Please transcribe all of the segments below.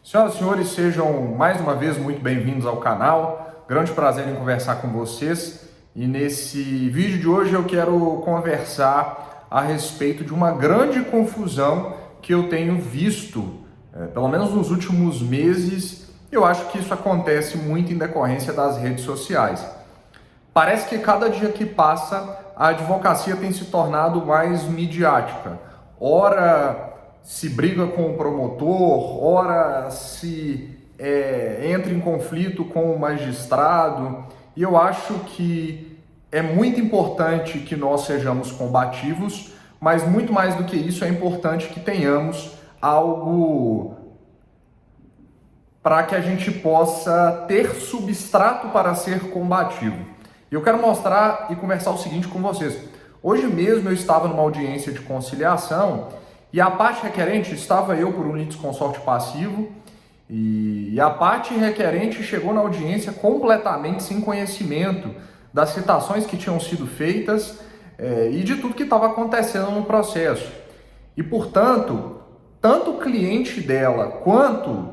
Senhoras e senhores, sejam mais uma vez muito bem-vindos ao canal. Grande prazer em conversar com vocês. E nesse vídeo de hoje eu quero conversar a respeito de uma grande confusão que eu tenho visto, pelo menos nos últimos meses. Eu acho que isso acontece muito em decorrência das redes sociais. Parece que cada dia que passa a advocacia tem se tornado mais midiática. Ora se briga com o promotor, ora se entra em conflito com o magistrado. E eu acho que é muito importante que nós sejamos combativos, mas muito mais do que isso é importante que tenhamos algo para que a gente possa ter substrato para ser combativo. E eu quero mostrar e conversar o seguinte com vocês. Hoje mesmo eu estava numa audiência de conciliação e a parte requerente, estava eu por um litisconsorte passivo, e a parte requerente chegou na audiência completamente sem conhecimento das citações que tinham sido feitas e de tudo que estava acontecendo no processo. E, portanto, tanto o cliente dela quanto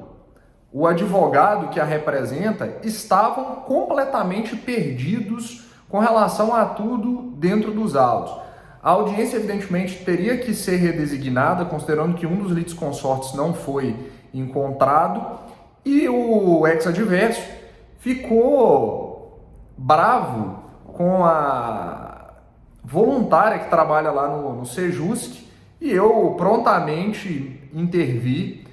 o advogado que a representa estavam completamente perdidos com relação a tudo dentro dos autos. A audiência, evidentemente, teria que ser redesignada, considerando que um dos litisconsortes não foi encontrado, e o ex-adverso ficou bravo com a voluntária que trabalha lá no Sejusc, e eu prontamente intervi,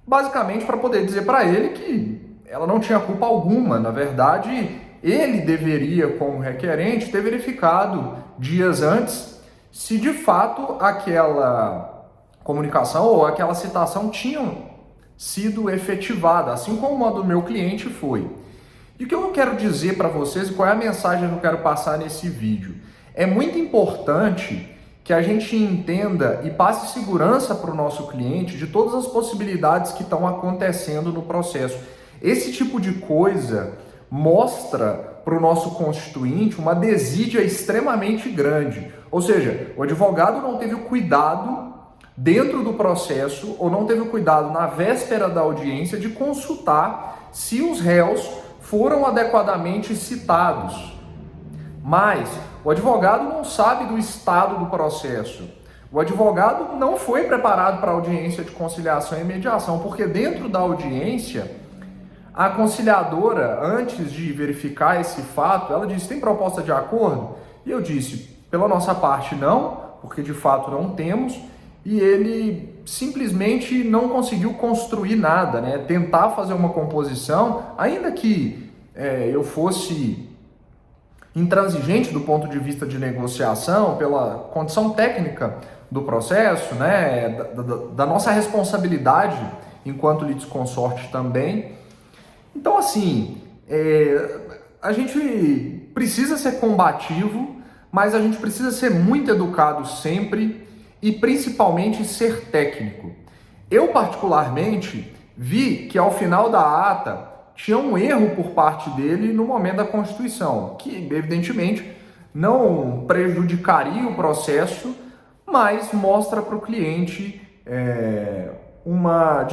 basicamente para poder dizer para ele que ela não tinha culpa alguma. Na verdade, ele deveria, como requerente, ter verificado dias antes se de fato aquela comunicação ou aquela citação tinham sido efetivada, assim como a do meu cliente foi. E o que eu quero dizer para vocês, qual é a mensagem que eu quero passar nesse vídeo? É muito importante que a gente entenda e passe segurança para o nosso cliente de todas as possibilidades que estão acontecendo no processo. Esse tipo de coisa mostra para o nosso constituinte uma desídia extremamente grande. Ou seja, o advogado não teve o cuidado dentro do processo ou não teve o cuidado na véspera da audiência de consultar se os réus foram adequadamente citados. Mas o advogado não sabe do estado do processo. O advogado não foi preparado para a audiência de conciliação e mediação, porque dentro da audiência, a conciliadora, antes de verificar esse fato, ela disse: tem proposta de acordo? E eu disse: pela nossa parte não, porque de fato não temos. E ele simplesmente não conseguiu construir nada, né? Tentar fazer uma composição, ainda que eu fosse intransigente do ponto de vista de negociação, pela condição técnica do processo, né? Da nossa responsabilidade enquanto litisconsorte também. Então, assim, a gente precisa ser combativo, mas a gente precisa ser muito educado sempre e, principalmente, ser técnico. Eu, particularmente, vi que, ao final da ata, tinha um erro por parte dele no momento da constituição, que, evidentemente, não prejudicaria o processo, mas mostra para o cliente uma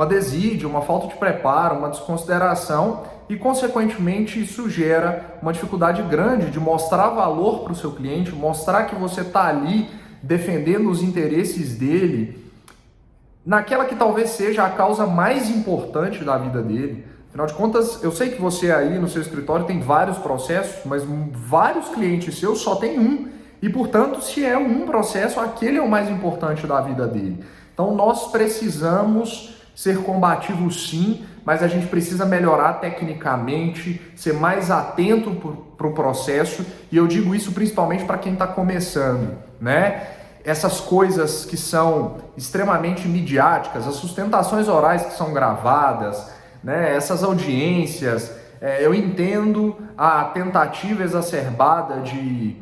desídia, uma falta de preparo, uma desconsideração e, consequentemente, isso gera uma dificuldade grande de mostrar valor para o seu cliente, mostrar que você está ali defendendo os interesses dele naquela que talvez seja a causa mais importante da vida dele. Afinal de contas, eu sei que você aí no seu escritório tem vários processos, mas vários clientes seus só tem um. E, portanto, se é um processo, aquele é o mais importante da vida dele. Então, nós precisamos ser combativos sim, mas a gente precisa melhorar tecnicamente, ser mais atento para o processo, e eu digo isso principalmente para quem está começando, né? Essas coisas que são extremamente midiáticas, as sustentações orais que são gravadas, né? Essas audiências, eu entendo a tentativa exacerbada de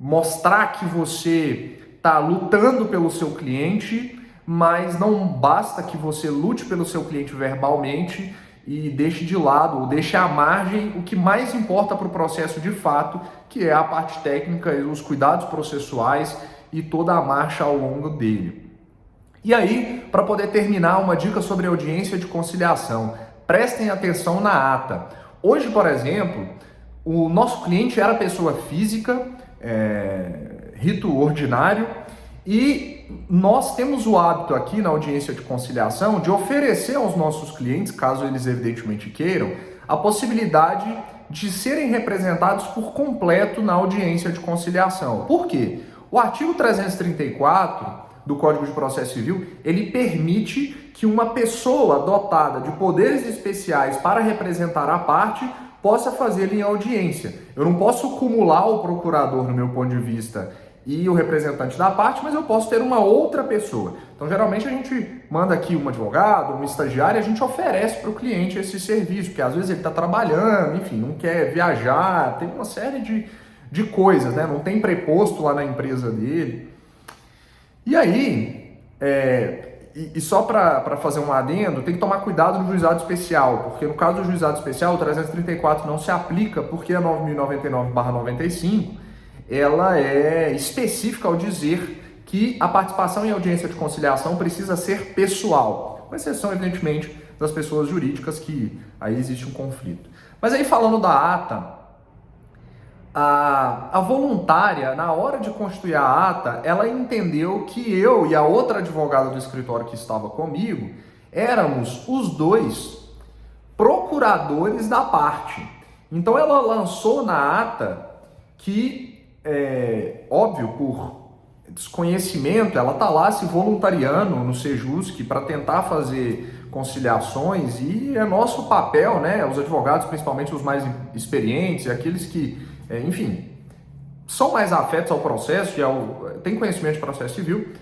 mostrar que você está lutando pelo seu cliente, mas não basta que você lute pelo seu cliente verbalmente e deixe de lado, ou deixe à margem o que mais importa para o processo de fato, que é a parte técnica e os cuidados processuais e toda a marcha ao longo dele. E aí, para poder terminar, uma dica sobre audiência de conciliação. Prestem atenção na ata. Hoje, por exemplo, o nosso cliente era pessoa física, rito ordinário, e nós temos o hábito aqui na audiência de conciliação de oferecer aos nossos clientes, caso eles evidentemente queiram, a possibilidade de serem representados por completo na audiência de conciliação. Por quê? O artigo 334 do Código de Processo Civil, ele permite que uma pessoa dotada de poderes especiais para representar a parte possa fazê-lo em audiência. Eu não posso cumular o procurador, no meu ponto de vista, e o representante da parte, mas eu posso ter uma outra pessoa. Então, geralmente, a gente manda aqui um advogado, uma estagiária, a gente oferece para o cliente esse serviço, porque às vezes ele está trabalhando, enfim, não quer viajar, tem uma série de coisas, né? Não tem preposto lá na empresa dele. E aí, só para fazer um adendo, tem que tomar cuidado no juizado especial, porque no caso do juizado especial, o 334 não se aplica, porque a 9.099/95, ela é específica ao dizer que a participação em audiência de conciliação precisa ser pessoal, com exceção, evidentemente, das pessoas jurídicas, que aí existe um conflito. Mas aí, falando da ata, a voluntária, na hora de constituir a ata, ela entendeu que eu e a outra advogada do escritório que estava comigo éramos os dois procuradores da parte. Então ela lançou na ata que, óbvio, por desconhecimento, ela está lá se voluntariando no Sejusc para tentar fazer conciliações, e é nosso papel, né, os advogados, principalmente os mais experientes, aqueles que enfim, são mais afetos ao processo e têm conhecimento de processo civil,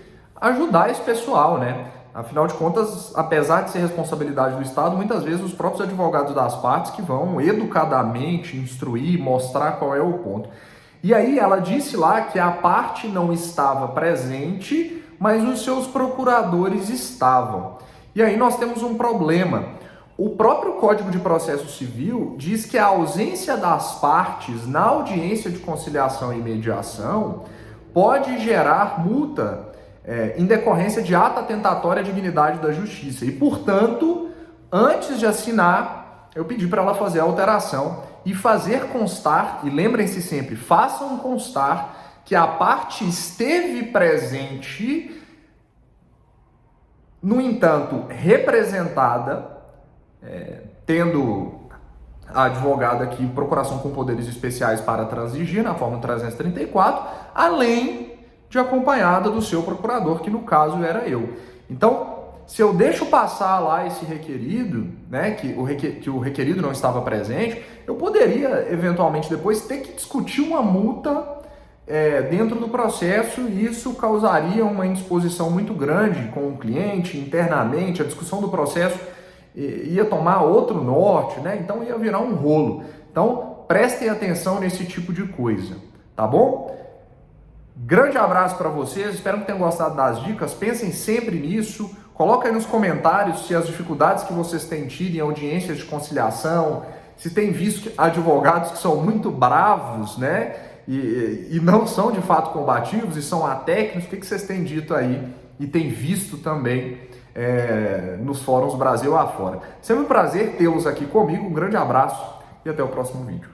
ajudar esse pessoal, né? Afinal de contas, apesar de ser responsabilidade do Estado, muitas vezes os próprios advogados das partes que vão educadamente instruir, mostrar qual é o ponto. E aí ela disse lá que a parte não estava presente, mas os seus procuradores estavam. E aí nós temos um problema. O próprio Código de Processo Civil diz que a ausência das partes na audiência de conciliação e mediação pode gerar multa em decorrência de ato atentatório à dignidade da justiça. E, portanto, antes de assinar, eu pedi para ela fazer a alteração e fazer constar, e lembrem-se sempre, façam constar que a parte esteve presente, no entanto, representada, tendo a advogada aqui procuração com poderes especiais para transigir na forma 334, além de acompanhada do seu procurador, que no caso era eu. Então, se eu deixo passar lá esse requerido, né, que o requerido não estava presente, eu poderia eventualmente depois ter que discutir uma multa dentro do processo, e isso causaria uma indisposição muito grande com o cliente internamente. A discussão do processo ia tomar outro norte, né? Então ia virar um rolo. Então prestem atenção nesse tipo de coisa, tá bom? Grande abraço para vocês, espero que tenham gostado das dicas. Pensem sempre nisso, coloca aí nos comentários se as dificuldades que vocês têm tido em audiências de conciliação, se tem visto advogados que são muito bravos, né? E não são de fato combativos e são atécnicos. O que vocês têm dito aí e têm visto também nos fóruns Brasil afora. Sempre um prazer tê-los aqui comigo, um grande abraço e até o próximo vídeo.